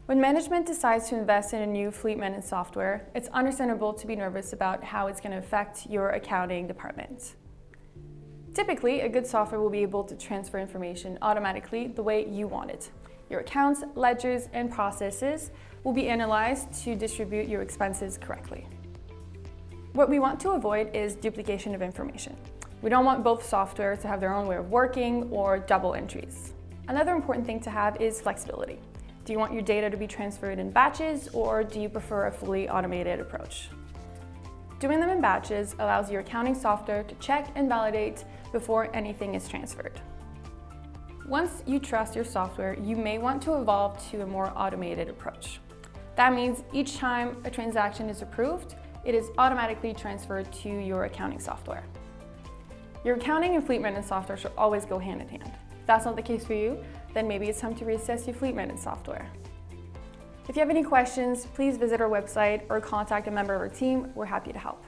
When management decides to invest in a new fleet management software, it's understandable to be nervous about how it's going to affect your accounting department. Typically, a good software will be able to transfer information automatically the way you want it. Your accounts, ledgers, and processes will be analyzed to distribute your expenses correctly. What we want to avoid is duplication of information. We don't want both softwares to have their own way of working or double entries. Another important thing to have is flexibility. Do you want your data to be transferred in batches, or do you prefer a fully automated approach? Doing them in batches allows your accounting software to check and validate before anything is transferred. Once you trust your software, you may want to evolve to a more automated approach. That means each time a transaction is approved, it is automatically transferred to your accounting software. Your accounting and fleet management software should always go hand in hand. If that's not the case for you, then maybe it's time to reassess your fleet management software. If you have any questions, please visit our website or contact a member of our team. We're happy to help.